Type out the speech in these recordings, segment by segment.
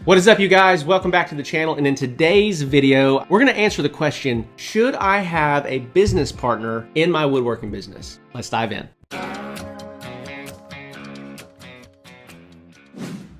What is up, you guys? Welcome back to the channel. And in today's video, we're gonna answer the question, should I have a business partner in my woodworking business? Let's dive in.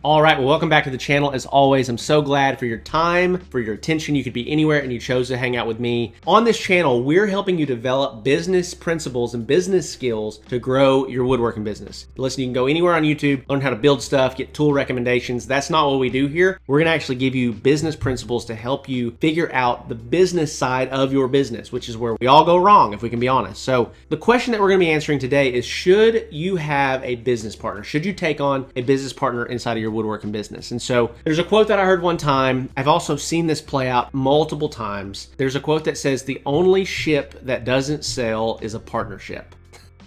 All right, well, welcome back to the channel. As always, I'm so glad for your time, for your attention. You could be anywhere and you chose to hang out with me. On this channel, we're helping you develop business principles and business skills to grow your woodworking business. Listen, you can go anywhere on YouTube, learn how to build stuff, get tool recommendations. That's not what we do here. We're gonna actually give you business principles to help you figure out the business side of your business, which is where we all go wrong, if we can be honest. So the question that we're gonna be answering today is, should you have a business partner? Should you take on a business partner inside of your woodworking business? And so there's a quote that I heard one time. I've also seen this play out multiple times. There's a quote that says, the only ship that doesn't sail is a partnership.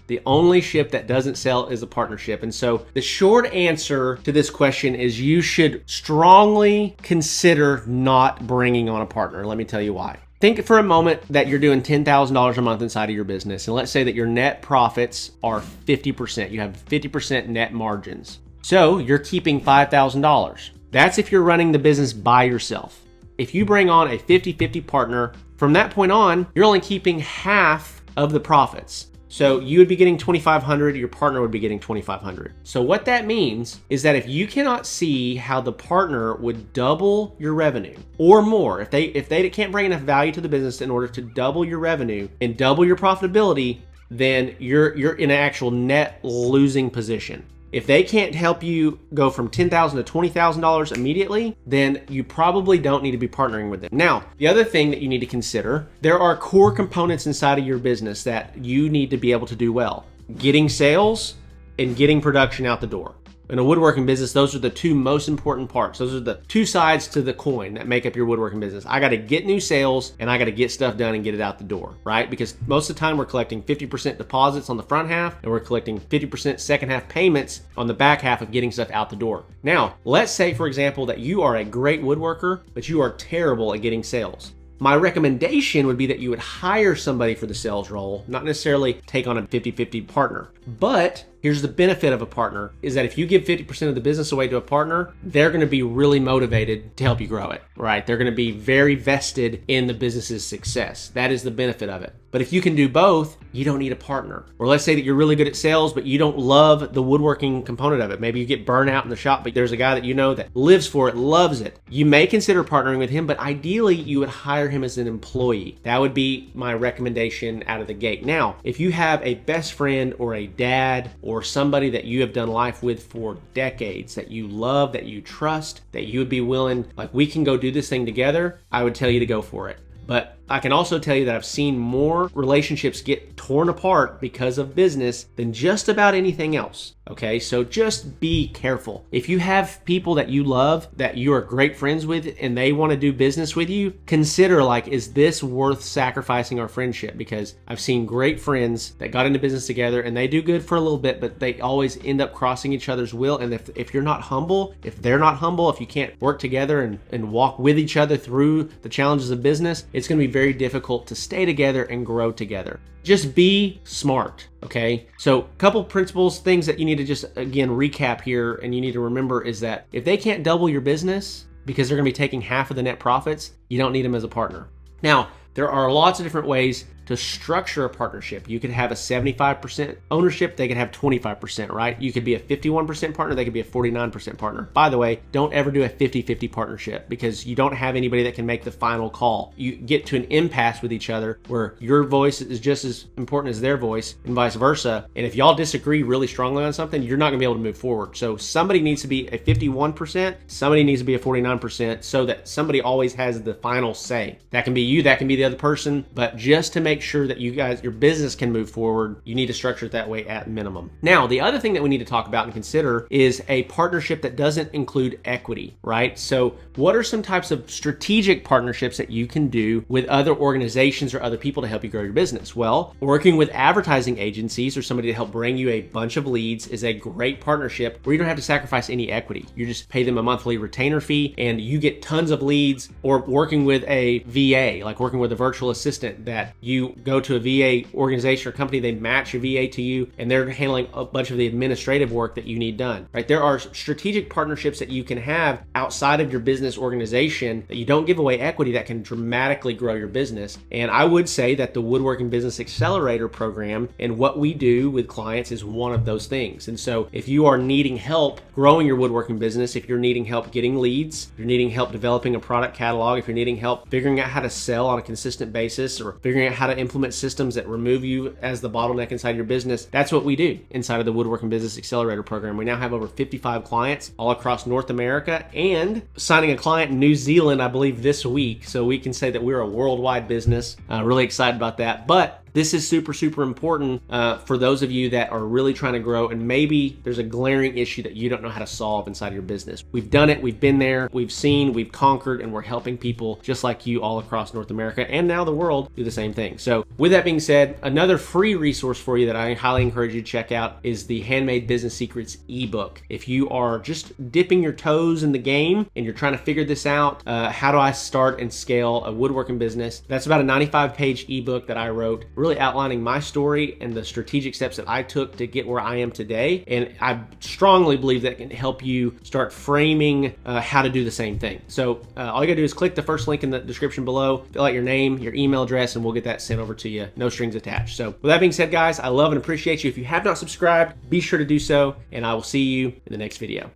The only ship that doesn't sail is a partnership. And so the short answer to this question is you should strongly consider not bringing on a partner. Let me tell you why. Think for a moment that you're doing $10,000 a month inside of your business. And let's say that your net profits are 50%. You have 50% net margins. So you're keeping $5,000. That's if you're running the business by yourself. If you bring on a 50-50 partner, from that point on, you're only keeping half of the profits. So you would be getting $2,500, your partner would be getting $2,500. So what that means is that if you cannot see how the partner would double your revenue or more, if they can't bring enough value to the business in order to double your revenue and double your profitability, then you're in an actual net losing position. If they can't help you go from $10,000 to $20,000 immediately, then you probably don't need to be partnering with them. Now, the other thing that you need to consider, there are core components inside of your business that you need to be able to do well. Getting sales and getting production out the door. In a woodworking business, those are the two most important parts. Those are the two sides to the coin that make up your woodworking business. I got to get new sales and I got to get stuff done and get it out the door, right? Because most of the time we're collecting 50% deposits on the front half and we're collecting 50% second half payments on the back half of getting stuff out the door. Now, let's say, for example, that you are a great woodworker, but you are terrible at getting sales. My recommendation would be that you would hire somebody for the sales role, not necessarily take on a 50-50 partner. But here's the benefit of a partner, is that if you give 50% of the business away to a partner, they're gonna be really motivated to help you grow it, right? They're gonna be very vested in the business's success. That is the benefit of it. But if you can do both, you don't need a partner. Or let's say that you're really good at sales, but you don't love the woodworking component of it. Maybe you get burned out in the shop, but there's a guy that you know that lives for it, loves it. You may consider partnering with him, but ideally you would hire him as an employee. That would be my recommendation out of the gate. Now, if you have a best friend or a dad or somebody that you have done life with for decades, that you love, that you trust, that you would be willing, like, we can go do this thing together, I would tell you to go for it. But I can also tell you that I've seen more relationships get torn apart because of business than just about anything else. Okay, so just be careful. If you have people that you love, that you are great friends with, and they want to do business with you, consider, like, is this worth sacrificing our friendship? Because I've seen great friends that got into business together and they do good for a little bit, but they always end up crossing each other's will. And if you're not humble, if they're not humble, if you can't work together and walk with each other through the challenges of business, it's going to be very difficult to stay together and grow together. Just be smart, okay? So a couple principles, things that you need to just, again, recap here and you need to remember is that if they can't double your business because they're gonna be taking half of the net profits, you don't need them as a partner. Now, there are lots of different ways to structure a partnership. You could have a 75% ownership, they could have 25%, right? You could be a 51% partner, they could be a 49% partner. By the way, don't ever do a 50-50 partnership because you don't have anybody that can make the final call. You get to an impasse with each other where your voice is just as important as their voice and vice versa. And if y'all disagree really strongly on something, you're not gonna be able to move forward. So somebody needs to be a 51%, somebody needs to be a 49% so that somebody always has the final say. That can be you, that can be the other person, but just to make sure that you guys, your business can move forward, you need to structure it that way at minimum. Now, the other thing that we need to talk about and consider is a partnership that doesn't include equity, right? So what are some types of strategic partnerships that you can do with other organizations or other people to help you grow your business? Well, working with advertising agencies or somebody to help bring you a bunch of leads is a great partnership where you don't have to sacrifice any equity. You just pay them a monthly retainer fee and you get tons of leads. Or working with a VA, like working with a virtual assistant that you you go to a VA organization or company, they match a VA to you, and they're handling a bunch of the administrative work that you need done, right? There are strategic partnerships that you can have outside of your business organization that you don't give away equity that can dramatically grow your business. And I would say that the Woodworking Business Accelerator program and what we do with clients is one of those things. And so if you are needing help growing your woodworking business, if you're needing help getting leads, if you're needing help developing a product catalog, if you're needing help figuring out how to sell on a consistent basis, or figuring out how to implement systems that remove you as the bottleneck inside your business, that's what we do inside of the Woodworking Business Accelerator program. We now have over 55 clients all across North America, and signing a client in New Zealand, I believe, this week. So we can say that we're a worldwide business. Really excited about that. But this is super, super important for those of you that are really trying to grow and maybe there's a glaring issue that you don't know how to solve inside of your business. We've done it, we've been there, we've seen, we've conquered, and we're helping people just like you all across North America and now the world do the same thing. So with that being said, another free resource for you that I highly encourage you to check out is the Handmade Business Secrets ebook. If you are just dipping your toes in the game and you're trying to figure this out, how do I start and scale a woodworking business? That's about a 95-page ebook that I wrote, really outlining my story and the strategic steps that I took to get where I am today. And I strongly believe that can help you start framing how to do the same thing. So all you gotta do is click the first link in the description below, fill out your name, your email address, and we'll get that sent over to you. No strings attached. So with that being said, guys, I love and appreciate you. If you have not subscribed, be sure to do so, and I will see you in the next video.